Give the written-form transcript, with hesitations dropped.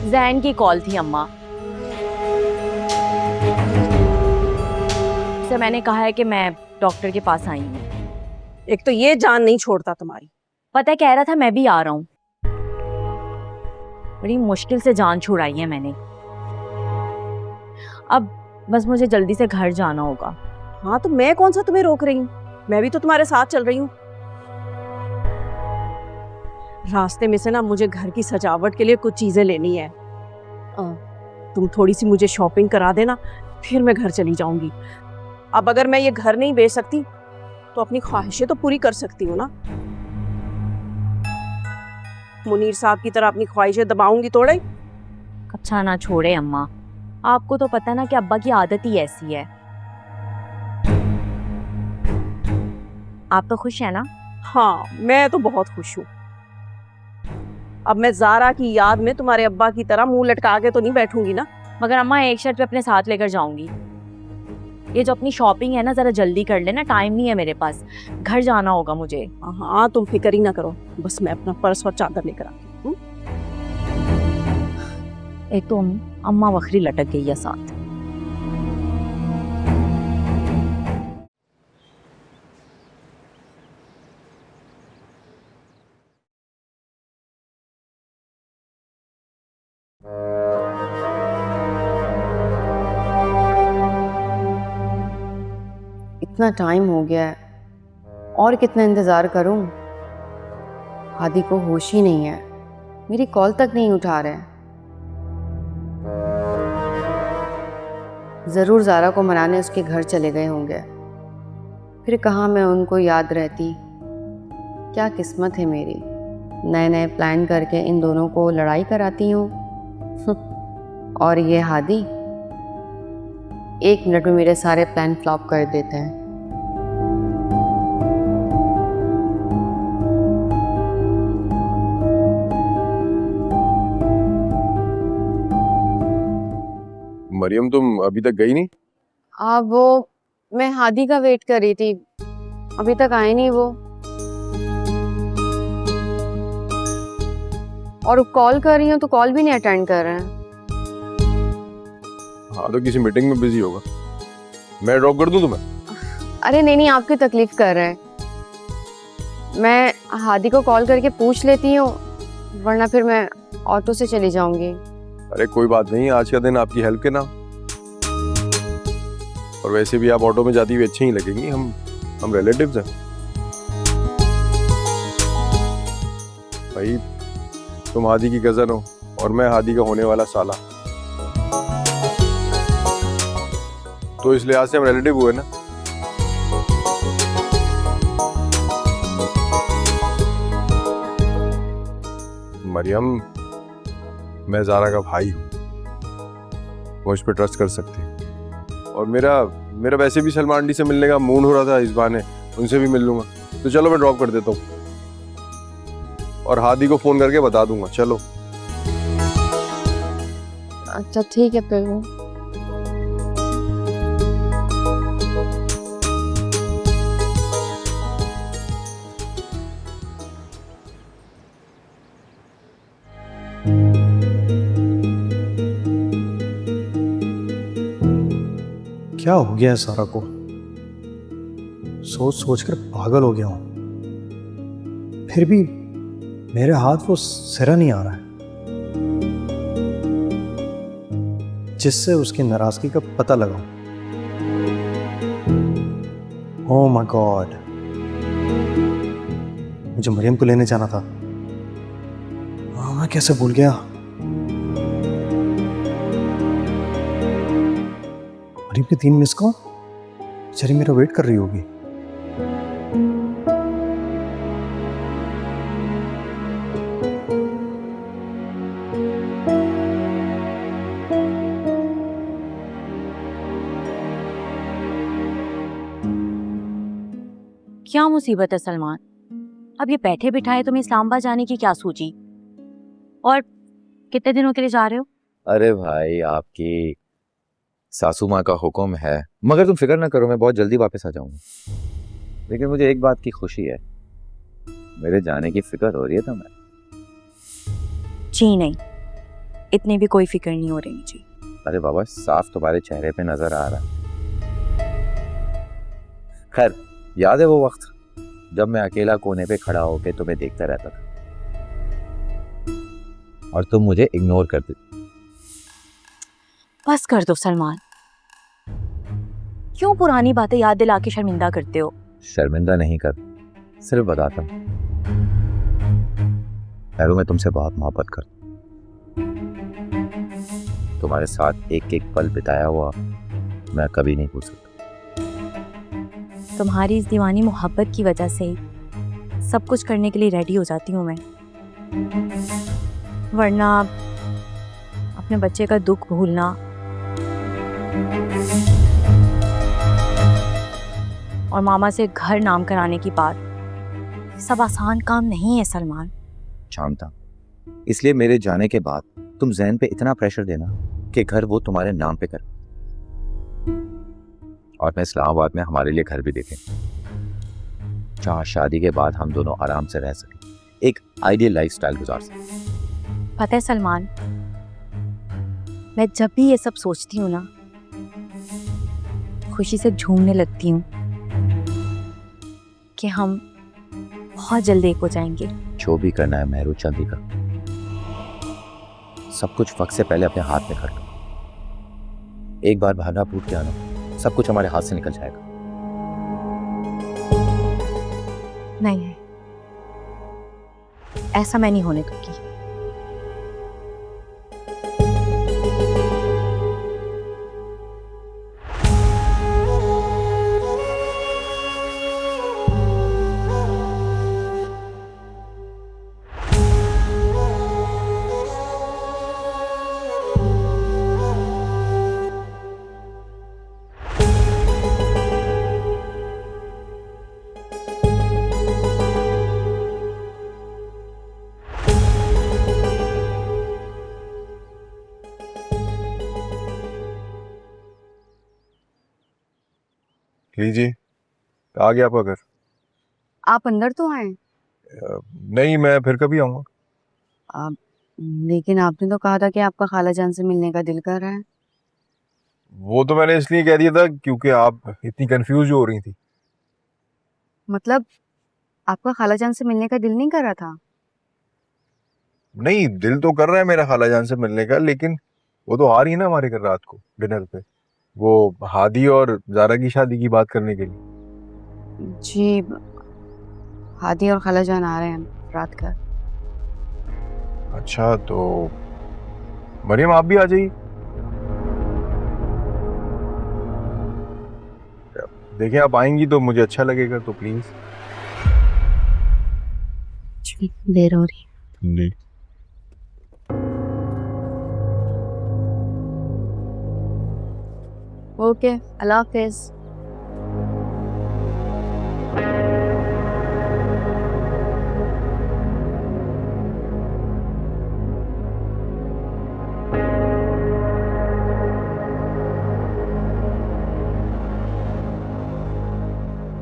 जैन की कॉल थी अम्मा से। मैंने कहा है कि मैं डॉक्टर के पास आई हूँ। एक तो ये जान नहीं छोड़ता तुम्हारी। पता है, कह रहा था मैं भी आ रहा हूँ। बड़ी मुश्किल से जान छुड़ाई है मैंने। अब बस मुझे जल्दी से घर जाना होगा। हाँ तो मैं कौन सा तुम्हें रोक रही हूँ, मैं भी तो तुम्हारे साथ चल रही हूँ। रास्ते में से ना मुझे घर की सजावट के लिए कुछ चीजें लेनी है। तुम थोड़ी सी मुझे शॉपिंग करा देना, फिर मैं घर चली जाऊंगी। अब अगर मैं ये घर नहीं बेच सकती तो अपनी ख्वाहिशें तो पूरी कर सकती हूँ ना। मुनीर साहब की तरह अपनी ख्वाहिशें दबाऊंगी थोड़े। अच्छा ना छोड़े अम्मा, आपको तो पता है ना कि अब्बा की आदत ही ऐसी है। आप तो खुश है ना? हाँ मैं तो बहुत खुश हूँ। अब मैं ज़ारा की याद में तुम्हारे अब्बा की तरह मुंह लटका के तो नहीं बैठूंगी ना। मगर अम्मा एक शर्ट पे अपने साथ लेकर जाऊंगी। ये जो अपनी शॉपिंग है ना, जरा जल्दी कर लेना, टाइम नहीं है मेरे पास, घर जाना होगा मुझे। हाँ तुम फिक्र ही ना करो, बस मैं अपना पर्स और चादर लेकर आती हूँ। एक तो अम्मा वखरी लटक गई है साथ। इतना टाइम हो गया है, और कितना इंतज़ार करूं? हादी को होश ही नहीं है, मेरी कॉल तक नहीं उठा रहे। ज़रूर ज़ारा को मनाने उसके घर चले गए होंगे। फिर कहाँ मैं उनको याद रहती। क्या किस्मत है मेरी, नए नए प्लान करके इन दोनों को लड़ाई कराती हूँ। और ये हादी 1 मिनट में मेरे सारे प्लान फ्लॉप कर देते हैं। मरियम तुम अभी तक गई नहीं? वो मैं हादी का वेट कर रही थी, अभी तक आए नहीं वो। और कॉल कर रही हूँ तो कॉल भी नहीं अटेंड कर रहे हैं। हाँ तो किसी मीटिंग में बिजी होगा। मैं ड्रॉप कर दूं तुम्हें? अरे नहीं नहीं, आपकी तकलीफ कर रहे हैं। मैं हादी को कॉल करके पूछ लेती हूँ, वरना फिर मैं ऑटो से चली जाऊंगी। अरे कोई बात नहीं, आज का दिन आपकी हेल्प के नाम। और वैसे भी आप ऑटो में जाती हुई अच्छी ही लगेंगी, हम रिलेटिव्स हैं। भाई तुम हादी की कजन हो और मैं हादी का होने वाला साला, तो इस लिहाज से हम रिलेटिव हुए ना। मरियम, मैं ज़ारा का भाई हूँ, मुझ पे ट्रस्ट कर सकती है। और मेरा वैसे भी सलमान डी से मिलने का मूड हो रहा था, इस बहाने उनसे भी मिल लूंगा। तो चलो मैं ड्रॉप कर देता हूँ और हादी को फोन करके बता दूंगा। चलो। अच्छा ठीक है फिर। क्या हो गया है सारा को? सोच सोच कर पागल हो गया हूं। फिर भी मेरे हाथ वो सिरा नहीं आ रहा है जिससे उसकी नाराजगी का पता लगाऊं। ओह माय गॉड, मुझे मरियम को लेने जाना था। मैं कैसे भूल गया। मरियम के 3 मिस कॉल, बेचारी मेरा वेट कर रही होगी। क्या मुसीबत है सलमान? अब ये बैठे बिठाए तुम्हें इस्लामाबाद जाने की क्या सूझी? और कितने दिनों के लिए जा रहे हो? अरे भाई, आपकी सासू माँ का हुक्म है, मगर तुम फिक्र ना करो, मैं बहुत जल्दी वापस आ जाऊंगा। लेकिन मुझे एक बात की खुशी है, मेरे जाने की फिक्र हो रही है तुम्हें? जी नहीं, इतनी भी कोई फिक्र नहीं हो रही मुझे। अरे बाबा, साफ तुम्हारे चेहरे पे नजर आ रहा है। खैर, याद है वो वक्त जब मैं अकेला कोने पे खड़ा होकर तुम्हें देखता रहता था और तुम मुझे इग्नोर करते थे? बस कर दो सलमान, क्यों पुरानी बातें याद दिला के शर्मिंदा करते हो? शर्मिंदा नहीं कर, सिर्फ बताता हूँ हैरू, मैं तुमसे बहुत मोहब्बत करता हूँ। तुम्हारे साथ एक एक पल बिताया हुआ मैं कभी नहीं भूल सकता। तुम्हारी इस दीवानी मोहब्बत की वजह से सब कुछ करने के लिए रेडी हो जाती हूँ मैं, वरना अपने बच्चे का दुख भूलना, और मामा से घर नाम कराने की बात, सब आसान काम नहीं है सलमान। जानता, इसलिए मेरे जाने के बाद तुम जहन पे इतना प्रेशर देना कि घर वो तुम्हारे नाम पे कर, और मैं इस्लामाबाद में हमारे लिए घर भी देखें जहाँ शादी के बाद हम दोनों आराम से रह सकें, एक आइडियल लाइफस्टाइल गुजार सकें। पता है सलमान, मैं जब भी ये सब सोचती हूँ ना, खुशी से झूमने लगती हूँ कि हम बहुत जल्द एक हो जाएंगे। जो भी करना है मेहरू चंदी का, सब कुछ वक्त से पहले अपने हाथ में कर लो। एक बार भावना टूट के आना, सब कुछ हमारे हाथ से निकल जाएगा। नहीं, ऐसा मैं नहीं होने दूंगी। लीजिए, आ गया आपका घर। आप अंदर तो आए। नहीं, मैं फिर कभी आऊँगा। आप, लेकिन आपने तो कहा था कि आपका खाला जान से मिलने का दिल कर रहा है। वो तो मैंने इसलिए कह दिया था क्योंकि आप इतनी कंफ्यूज हो रही थी। मतलब आपका खाला जान से मिलने का दिल नहीं कर रहा था? नहीं, दिल तो कर रहा है मेरा खालाजान से मिलने का, लेकिन वो तो आ रही है ना हमारे घर रात को डिनर पे, वो हादी और जारा की शादी की बात करने के लिए। जी, हादी और खाला जान आ रहे हैं रात का। अच्छा, तो मरियम आप भी आ जाइए। देखिए, आप आएंगी तो मुझे अच्छा लगेगा, तो प्लीज। देर हो रही। जी। ओके, अल्लाह हाफिज।